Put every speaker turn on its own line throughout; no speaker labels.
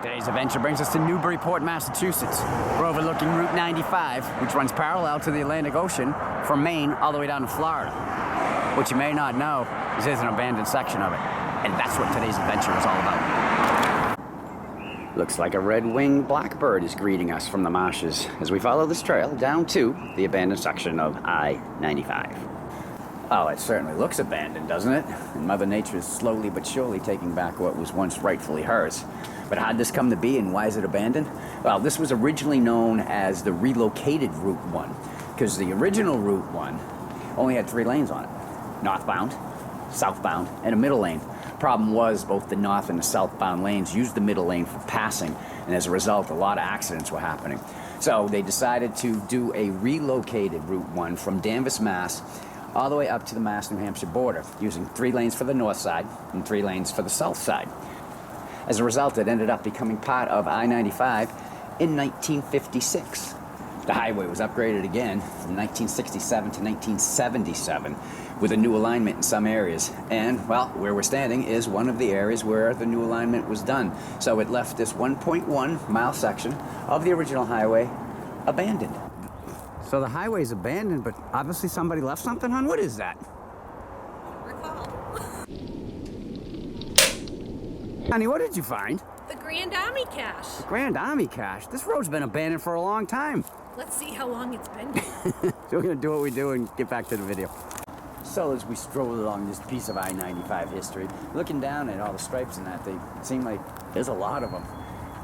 Today's adventure brings us to Newburyport, Massachusetts. We're overlooking Route 95, which runs parallel to the Atlantic Ocean from Maine all the way down to Florida. What you may not know is there's an abandoned section of it, and that's what today's adventure is all about. Looks like a red-winged blackbird is greeting us from the marshes as we follow this trail down to the abandoned section of I-95. Oh, it certainly looks abandoned, doesn't it? And Mother Nature is slowly but surely taking back what was once rightfully hers. But how'd this come to be and why is it abandoned? Well, this was originally known as the Relocated Rt1, because the original Route 1 only had 3 lanes on it. Northbound, southbound, and a middle lane. Problem was both the north and the southbound lanes used the middle lane for passing, and as a result, a lot of accidents were happening. So they decided to do a relocated Route 1 from Danvers, Mass, all the way up to the Mass-New Hampshire border, using 3 lanes for the north side and 3 lanes for the south side. As a result, it ended up becoming part of I-95 in 1956. The highway was upgraded again from 1967 to 1977 with a new alignment in some areas. And, well, where we're standing is one of the areas where the new alignment was done. So it left this 1.1 mile section of the original highway abandoned. So the highway's abandoned, but obviously somebody left something, hon? What is that? Honey, what did you find?
The Grand Army Cache.
The Grand Army Cache? This road's been abandoned for a long time.
Let's see how long it's been.
So we're gonna do what we do and get back to the video. So as we stroll along this piece of I-95 history, looking down at all the stripes and that, they seem like there's a lot of them.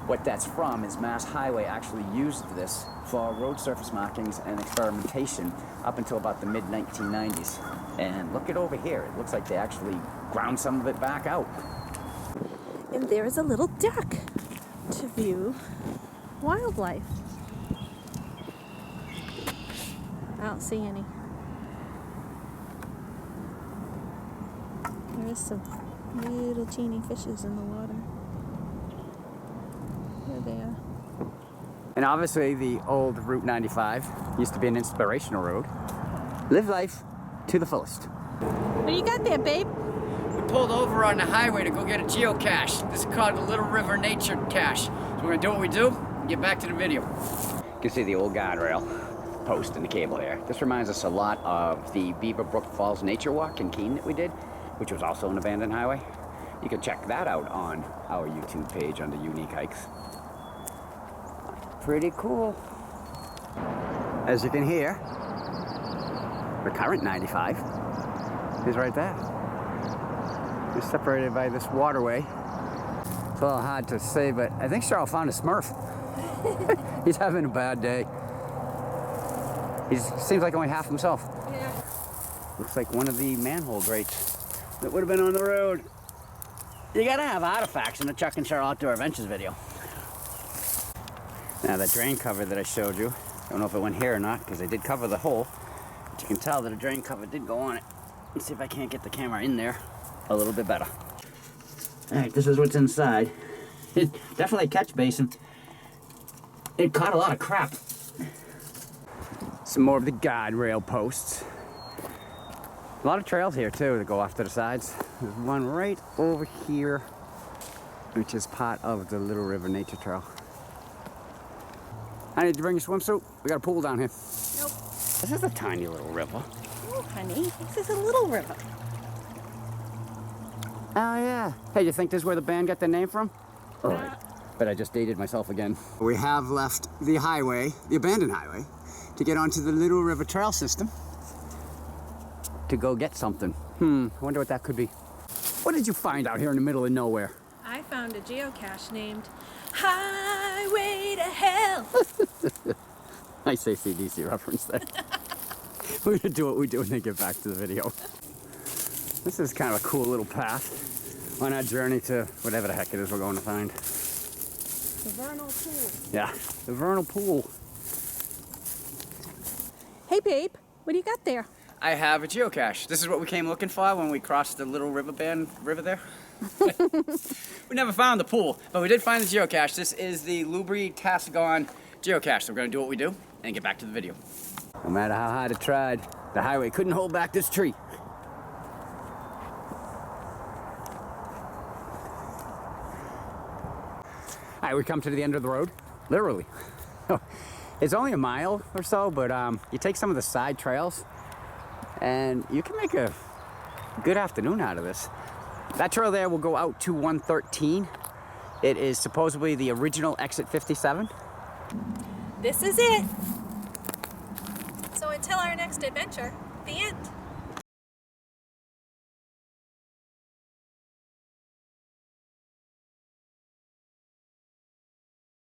What that's from is Mass Highway actually used this for road surface markings and experimentation up until about the mid-1990s. And look at over here, it looks like they actually ground some of it back out.
And there is a little duck to view wildlife. I don't see any. There is some little teeny fishes in the water. There they are.
And obviously the old Route 95 used to be an inspirational road. Live life to the fullest.
What do you got there, babe?
We pulled over on the highway to go get a geocache. This is called the Little River Nature Cache. So we're gonna do what we do and get back to the video.
You can see the old guardrail post and the cable there. This reminds us a lot of the Beaver Brook Falls Nature Walk in Keene that we did, which was also an abandoned highway. You can check that out on our YouTube page under Unique Hikes. Pretty cool. As you can hear, the current 95 is right there. We're separated by this waterway. It's a little hard to say, but I think Cheryl found a Smurf. He's having a bad day. He seems like only half himself.
Yeah.
Looks like one of the manhole grates that would have been on the road. You gotta have artifacts in the Chuck and Cheryl Outdoor Adventures video. Now that drain cover that I showed you, I don't know if it went here or not because I did cover the hole, but you can tell that a drain cover did go on it. Let's see if I can't get the camera in there a little bit better. Alright, this is what's inside. It's definitely a catch basin. It caught a lot of crap. Some more of the guardrail posts. A lot of trails here too that go off to the sides. There's one right over here, which is part of the Little River Nature Trail. I need to bring a swimsuit. We got a pool down here.
Nope.
This is a tiny little river.
Oh, honey, this is a little river.
Oh yeah. Hey, you think this is where the band got their name from? All right. But I just dated myself again. We have left the highway, the abandoned highway, to get onto the Little River Trail system to go get something. I wonder what that could be. What did you find out here in the middle of nowhere?
I found a geocache named Highway to Hell.
Nice AC/DC reference there. We're gonna do what we do and then get back to the video. This is kind of a cool little path on our journey to whatever the heck it is we're going to find.
The vernal pool.
Yeah, the vernal pool.
Hey, babe, what do you got there?
I have a geocache. This is what we came looking for when we crossed the Little River there. We never found the pool, but we did find the geocache. This is the Lubri-Tasgon geocache. So we're gonna do what we do and get back to the video.
No matter how hard it tried, the highway couldn't hold back this tree. All right, we come to the end of the road, literally. It's only a mile or so, but you take some of the side trails and you can make a good afternoon out of this. That trail there will go out to 113. It is supposedly the original exit 57.
This is it. So until our next adventure, the end.